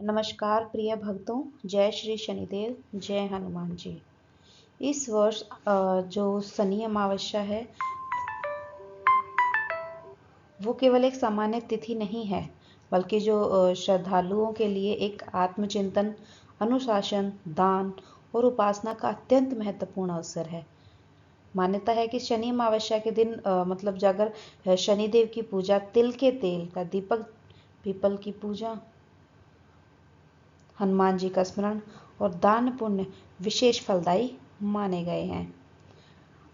नमस्कार प्रिय भक्तों, जय श्री शनिदेव, जय हनुमान जी। इस वर्ष जो शनि अमावस्या है वो केवल एक सामान्य तिथि नहीं है, बल्कि जो श्रद्धालुओं के लिए एक आत्मचिंतन, अनुशासन, दान और उपासना का अत्यंत महत्वपूर्ण अवसर है। मान्यता है कि शनि अमावस्या के दिन मतलब जाकर शनिदेव की पूजा, तिल के तेल का दीपक, पीपल की पूजा, हनुमान जी का स्मरण और दान पुण्य विशेष फलदायी माने गए हैं।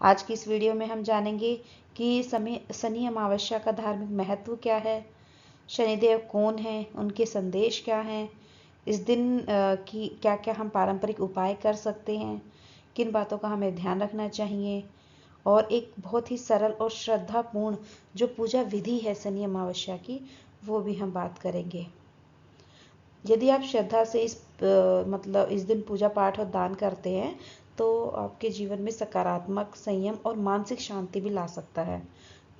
आज की इस वीडियो में हम जानेंगे कि शनि अमावस्या का धार्मिक महत्व क्या है, शनिदेव कौन हैं, उनके संदेश क्या हैं, इस दिन की क्या क्या हम पारंपरिक उपाय कर सकते हैं, किन बातों का हमें ध्यान रखना चाहिए, और एक बहुत ही सरल और श्रद्धापूर्ण जो पूजा विधि है शनि अमावस्या की, वो भी हम बात करेंगे। यदि आप श्रद्धा से इस दिन पूजा पाठ और दान करते हैं तो आपके जीवन में सकारात्मक, संयम और मानसिक शांति भी ला सकता है।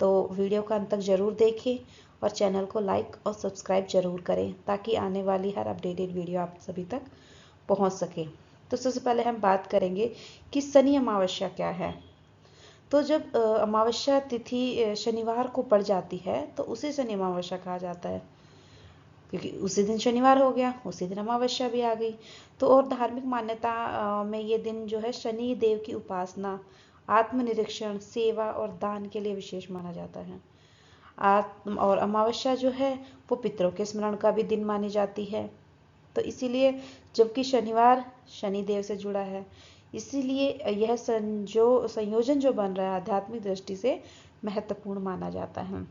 तो वीडियो का अंत तक जरूर देखें और चैनल को लाइक और सब्सक्राइब जरूर करें ताकि आने वाली हर अपडेटेड वीडियो आप सभी तक पहुंच सके। तो सबसे पहले हम बात करेंगे कि शनि अमावस्या क्या है। तो जब अमावस्या तिथि शनिवार को पड़ जाती है तो उसे शनि अमावस्या कहा जाता है, क्योंकि उसी दिन शनिवार हो गया, उसी दिन अमावस्या भी आ गई। तो और धार्मिक मान्यता में ये दिन जो है शनि देव की उपासना, आत्मनिरीक्षण, सेवा और दान के लिए विशेष माना जाता है। और अमावस्या जो है वो पितरों के स्मरण का भी दिन मानी जाती है। तो इसीलिए, जबकि शनिवार शनि देव से जुड़ा है, इसीलिए यह संयोजन जो बन रहा है आध्यात्मिक दृष्टि से महत्वपूर्ण माना जाता है।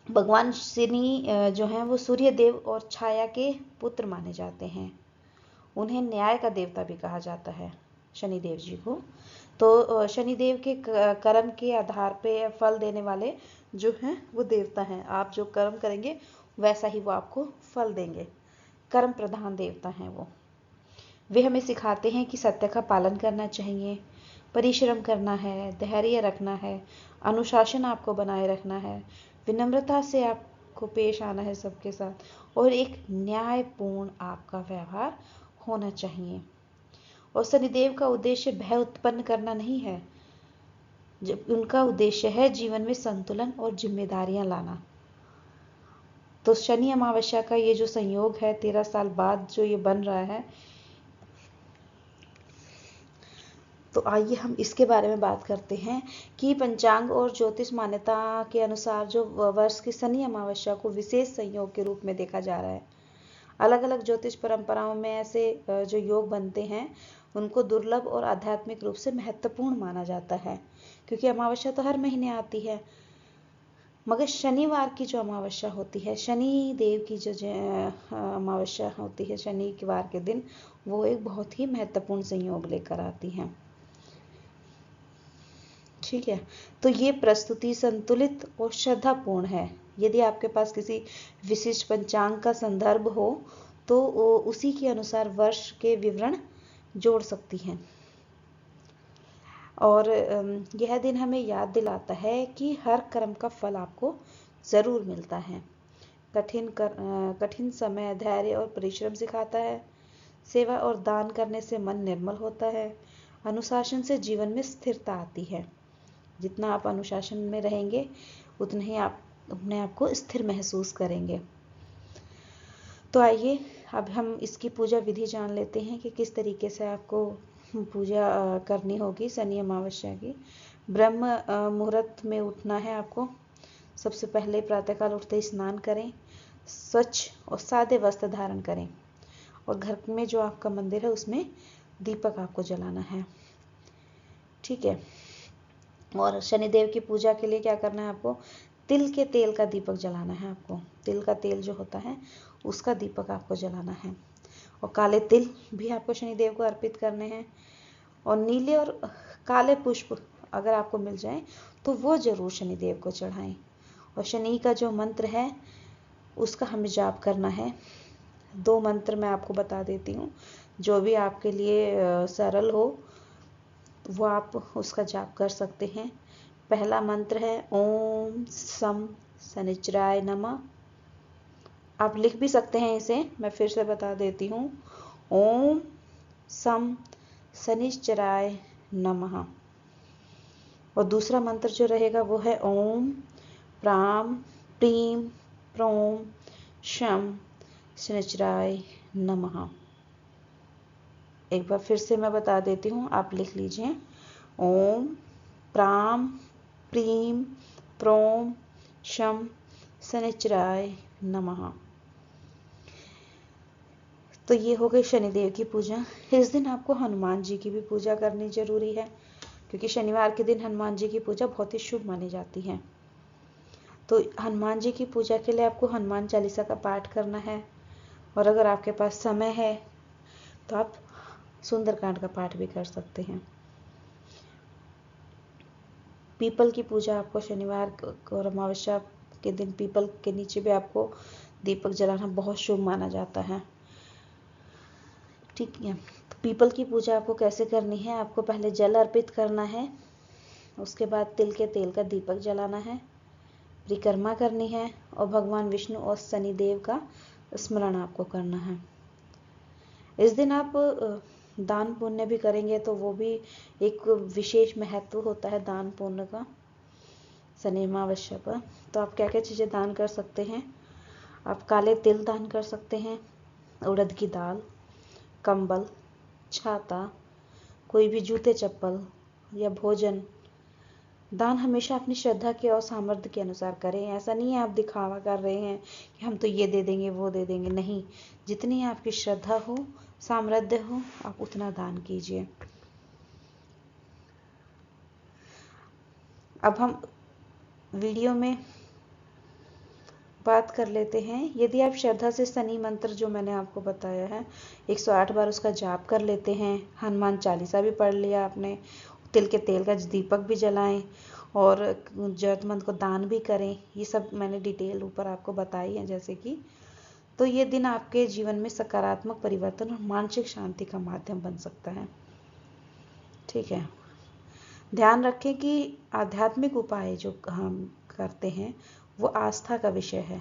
भगवान शनि जो हैं वो सूर्य देव और छाया के पुत्र माने जाते हैं। उन्हें न्याय का देवता भी कहा जाता है, शनिदेव जी को। तो शनिदेव के कर्म के आधार पे फल देने वाले जो हैं वो देवता हैं। आप जो कर्म करेंगे वैसा ही वो आपको फल देंगे। कर्म प्रधान देवता हैं वो। वे हमें सिखाते हैं कि सत्य का पालन करना चाहिए, परिश्रम करना है, धैर्य रखना है, अनुशासन आपको बनाए रखना है, विनम्रता से आपको पेश आना है सबके साथ, और एक न्यायपूर्ण आपका व्यवहार होना चाहिए। और शनिदेव का उद्देश्य भय उत्पन्न करना नहीं है, जब उनका उद्देश्य है जीवन में संतुलन और जिम्मेदारियां लाना। तो शनि अमावस्या का ये जो संयोग है 13 साल बाद जो ये बन रहा है, तो आइए हम इसके बारे में बात करते हैं कि पंचांग और ज्योतिष मान्यता के अनुसार जो वर्ष की शनि अमावस्या को विशेष संयोग के रूप में देखा जा रहा है। अलग अलग ज्योतिष परंपराओं में ऐसे जो योग बनते हैं उनको दुर्लभ और आध्यात्मिक रूप से महत्वपूर्ण माना जाता है, क्योंकि अमावस्या तो हर महीने आती है। मगर शनिवार की जो अमावस्या होती है, शनि देव की जो अमावस्या होती है शनिवार के दिन, वो एक बहुत ही महत्वपूर्ण संयोग लेकर आती है। ठीक है, तो ये प्रस्तुति संतुलित और श्रद्धापूर्ण है। यदि आपके पास किसी विशिष्ट पंचांग का संदर्भ हो तो उसी के अनुसार वर्ष के विवरण जोड़ सकती हैं। और यह दिन हमें याद दिलाता है कि हर कर्म का फल आपको ज़रूर मिलता है। कठिन समय धैर्य और परिश्रम सिखाता है। सेवा और दान करने से मन निर्मल होता है। अनुशासन से जीवन में स्थिरता आती है। जितना आप अनुशासन में रहेंगे उतने ही आप अपने आप को स्थिर महसूस करेंगे। तो आइए अब हम इसकी पूजा विधि जान लेते हैं कि किस तरीके से आपको पूजा करनी होगी शनि अमावस्या की। ब्रह्म मुहूर्त में उठना है आपको। सबसे पहले प्रातःकाल उठते ही स्नान करें, स्वच्छ और सादे वस्त्र धारण करें, और घर में जो आपका मंदिर है उसमें दीपक आपको जलाना है। ठीक है, और शनिदेव की पूजा के लिए क्या करना है आपको, तिल के तेल का दीपक जलाना है आपको। तिल का तेल जो होता है उसका दीपक आपको जलाना है, और काले तिल भी आपको शनिदेव को अर्पित करने हैं। और नीले और काले पुष्प अगर आपको मिल जाए तो वो जरूर शनिदेव को चढ़ाएं। और शनि का जो मंत्र है उसका हमें जाप करना है। 2 मंत्र मैं आपको बता देती हूँ, जो भी आपके लिए सरल हो वो आप उसका जाप कर सकते हैं। पहला मंत्र है ओम सम शनिचराय नमः। आप लिख भी सकते हैं इसे, मैं फिर से बता देती हूँ। ओम सम शनिश्चराय नमः। और दूसरा मंत्र जो रहेगा वो है ओम प्राम प्रीम प्रोम शम शनिश्चराय नमः। एक बार फिर से मैं बता देती हूँ, आप लिख लीजिए। ओम प्राम प्रीम प्रोम शम शनिश्चराय नमः। तो ये हो गई शनिदेव की पूजा। इस दिन आपको हनुमान जी की भी पूजा करनी जरूरी है, क्योंकि शनिवार के दिन हनुमान जी की पूजा बहुत ही शुभ मानी जाती है। तो हनुमान जी की पूजा के लिए आपको हनुमान चालीसा का पाठ करना है, और अगर आपके पास समय है तो आप सुंदरकांड का पाठ भी कर सकते हैं। पीपल की पूजा आपको शनिवार और अमावस्या के दिन पीपल के नीचे भी आपको दीपक जलाना बहुत शुभ माना जाता है। ठीक है, तो पीपल की पूजा आपको कैसे करनी है? आपको पहले जल अर्पित करना है, उसके बाद तिल के तेल का दीपक जलाना है, परिक्रमा करनी है, और भगवान विष्णु और शनिदेव का स्मरण आपको करना है। इस दिन आप दान पुण्य भी करेंगे तो वो भी एक विशेष महत्व होता है दान पुण्य का शनि अमावस्या पर। तो आप क्या क्या चीज़ें दान कर सकते हैं? आप काले तिल दान कर सकते हैं, उड़द की दाल, कंबल, छाता, कोई भी जूते चप्पल या भोजन। दान हमेशा अपनी श्रद्धा के और सामर्थ्य के अनुसार करें। ऐसा नहीं है आप दिखावा कर रहे हैं कि हम तो ये दे देंगे वो दे देंगे, नहीं। जितनी आपकी श्रद्धा हो, सामर्थ्य हो, आप उतना दान कीजिए। अब हम वीडियो में बात कर लेते हैं। यदि आप श्रद्धा से शनि मंत्र जो मैंने आपको बताया है 108 बार उसका जाप कर लेते हैं, हनुमान चालीसा भी पढ़ लिया आपने, तिल के तेल का दीपक भी जलाएं और जरूरतमंद को दान भी करें, ये सब मैंने डिटेल ऊपर आपको बताई है जैसे कि, तो ये दिन आपके जीवन में सकारात्मक परिवर्तन और मानसिक शांति का माध्यम बन सकता है। ठीक है, ध्यान रखें कि आध्यात्मिक उपाय जो हम करते हैं वो आस्था का विषय है,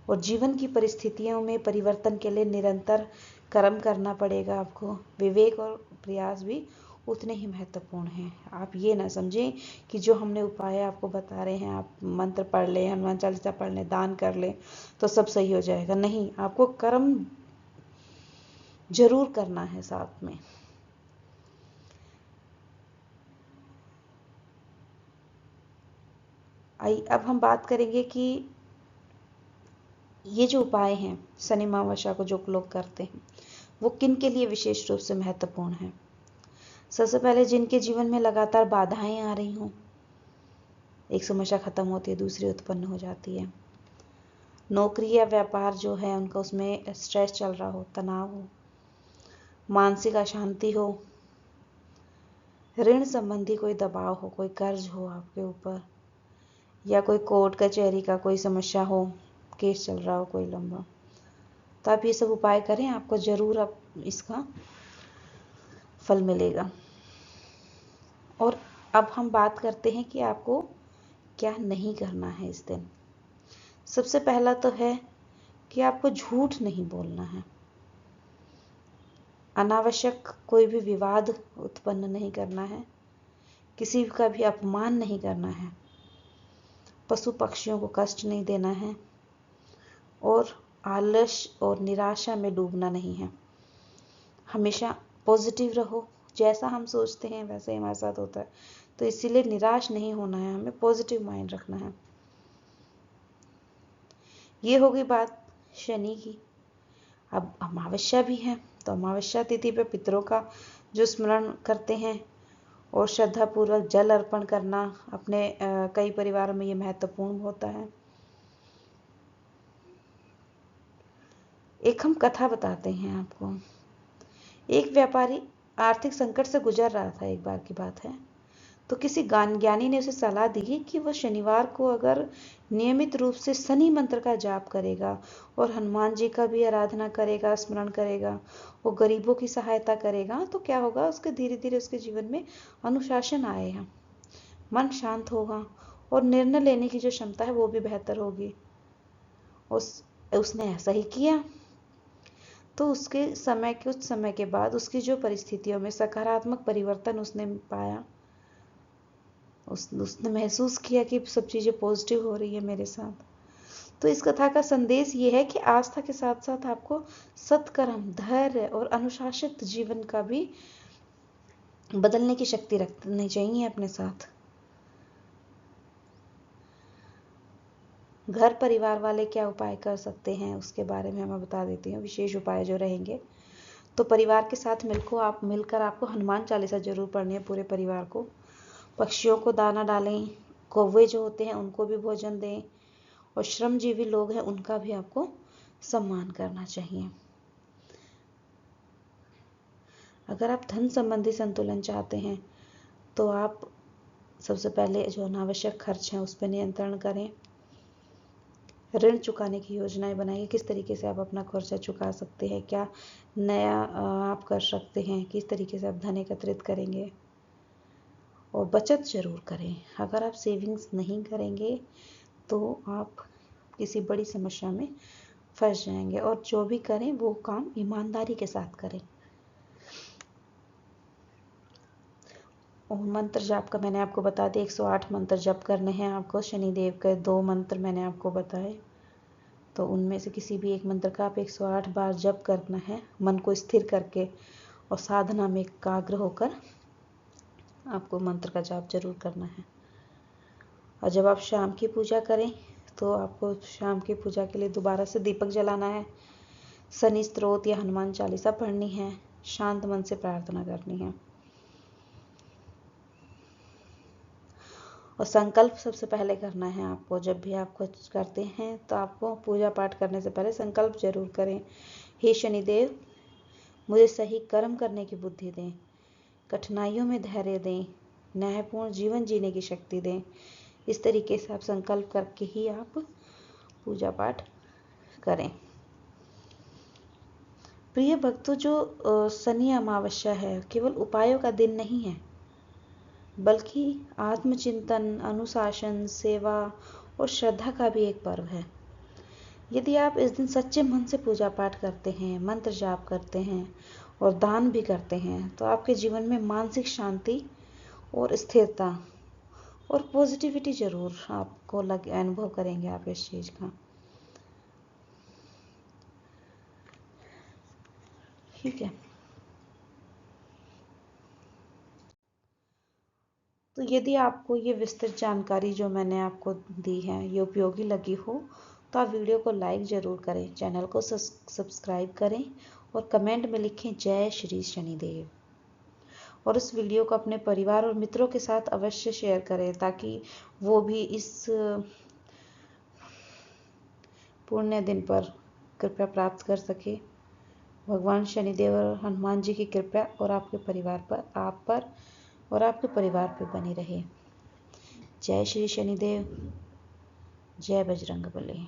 और जीवन की परिस्थितियों में परिवर्तन के लिए निरंतर कर्म करना पड़ेगा आपको। विवेक और प्रयास भी उतने ही महत्वपूर्ण हैं। आप ये ना समझें कि जो हमने उपाय आपको बता रहे हैं, आप मंत्र पढ़ लें, हनुमान चालीसा पढ़ लें, दान कर लें तो सब सही हो जाएगा। नहीं, आपको कर्म जरूर करना है साथ में। अब हम बात करेंगे कि ये जो उपाय हैं शनि अमावस्या को जो लोग करते हैं वो किन के लिए विशेष रूप से महत्वपूर्ण है। सबसे पहले जिनके जीवन में लगातार बाधाएं आ रही हों, एक समस्या खत्म होती है दूसरी उत्पन्न हो जाती है। नौकरी या व्यापार जो है उनका उसमें स्ट्रेस चल रहा हो, तनाव हो, मानसिक अशांति हो, ऋण संबंधी कोई दबाव हो, कोई कर्ज हो आपके ऊपर, या कोई कोर्ट कचहरी का कोई समस्या हो, केस चल रहा हो कोई लंबा, तो आप ये सब उपाय करें, आपको जरूर अब इसका फल मिलेगा। और अब हम बात करते हैं कि आपको क्या नहीं करना है इस दिन। सबसे पहला तो है कि आपको झूठ नहीं बोलना है, अनावश्यक कोई भी विवाद उत्पन्न नहीं करना है, किसी का भी अपमान नहीं करना है, पशु पक्षियों को कष्ट नहीं देना है, और आलस और निराशा में डूबना नहीं है। हमेशा पॉजिटिव रहो, जैसा हम सोचते हैं वैसे ही हमारे साथ होता है, तो इसीलिए निराश नहीं होना है, हमें पॉजिटिव माइंड रखना है। ये हो गई बात शनि की। अब अमावस्या भी है, तो अमावस्या तिथि पे पितरों का जो स्मरण करते हैं और श्रद्धापूर्वक जल अर्पण करना अपने कई परिवारों में ये महत्वपूर्ण होता है। एक हम कथा बताते हैं आपको। एक व्यापारी आर्थिक संकट से गुजर रहा था, एक बार की बात है। तो किसी ज्ञानी ने उसे सलाह दी कि वो शनिवार को अगर नियमित रूप से शनि मंत्र का जाप करेगा और हनुमान जी का भी आराधना करेगा, स्मरण करेगा, वो गरीबों की सहायता करेगा, तो क्या होगा, उसके धीरे धीरे उसके जीवन में अनुशासन आएगा, मन शांत होगा और निर्णय लेने की जो क्षमता है वो भी बेहतर होगी। उसने ऐसा ही किया, तो उसके समय कुछ समय के बाद उसकी जो परिस्थितियों में सकारात्मक परिवर्तन उसने पाया, उसने महसूस किया कि सब चीज़ें पॉजिटिव हो रही है मेरे साथ। तो इस कथा का संदेश ये है कि आस्था के साथ साथ आपको सत्कर्म, धैर्य और अनुशासित जीवन का भी बदलने की शक्ति रखनी चाहिए अपने साथ। घर परिवार वाले क्या उपाय कर सकते हैं उसके बारे में मैं बता देती हूँ, विशेष उपाय जो रहेंगे। तो परिवार के साथ मिलकर आपको हनुमान चालीसा जरूर पढ़नी है पूरे परिवार को। पक्षियों को दाना डालें, कौवे जो होते हैं उनको भी भोजन दें, और श्रमजीवी लोग हैं उनका भी आपको सम्मान करना चाहिए। अगर आप धन संबंधी संतुलन चाहते हैं तो आप सबसे पहले जो अनावश्यक खर्च हैं उस पर नियंत्रण करें। ऋण चुकाने की योजनाएं बनाइए, किस तरीके से आप अपना खर्चा चुका सकते हैं, क्या नया आप कर सकते हैं, किस तरीके से आप धन एकत्रित करेंगे। और बचत जरूर करें। अगर आप सेविंग्स नहीं करेंगे तो आप किसी बड़ी समस्या में फंस जाएंगे। और जो भी करें वो काम ईमानदारी के साथ करें। और मंत्र जाप का मैंने आपको बता दिया, 108 मंत्र जप करने हैं आपको। शनिदेव के 2 मंत्र मैंने आपको बताए, तो उनमें से किसी भी एक मंत्र का आप 108 बार जप करना है, मन को स्थिर करके और साधना में एकाग्र होकर आपको मंत्र का जाप जरूर करना है। और जब आप शाम की पूजा करें तो आपको शाम की पूजा के लिए दोबारा से दीपक जलाना है, शनि स्तोत्र या हनुमान चालीसा पढ़नी है, शांत मन से प्रार्थना करनी है। और संकल्प सबसे पहले करना है आपको। जब भी आप कुछ करते हैं तो आपको पूजा पाठ करने से पहले संकल्प जरूर करें। हे शनिदेव, मुझे सही कर्म करने की बुद्धि दें, कठिनाइयों में धैर्य दें, न्यायपूर्ण जीवन जीने की शक्ति दें। इस तरीके से आप संकल्प करके ही आप पूजा पाठ करें। प्रिय भक्तों, जो शनि अमावस्या है केवल उपायों का दिन नहीं है, बल्कि आत्मचिंतन, अनुशासन, सेवा और श्रद्धा का भी एक पर्व है। यदि आप इस दिन सच्चे मन से पूजा पाठ करते हैं, मंत्र जाप करते हैं और दान भी करते हैं तो आपके जीवन में मानसिक शांति और स्थिरता और पॉजिटिविटी जरूर आपको अनुभव करेंगे आप इस चीज़ का। ठीक है, तो यदि आपको ये विस्तृत जानकारी जो मैंने आपको दी है ये उपयोगी लगी हो तो आप वीडियो को लाइक ज़रूर करें, चैनल को सब्सक्राइब करें और कमेंट में लिखें जय श्री शनिदेव। और इस वीडियो को अपने परिवार और मित्रों के साथ अवश्य शेयर करें ताकि वो भी इस पुण्य दिन पर कृपा प्राप्त कर सके। भगवान शनिदेव और हनुमान जी की कृपा और आपके परिवार पर, आप पर और आपके परिवार पर बनी रहे। जय श्री शनिदेव, जय बजरंगबली।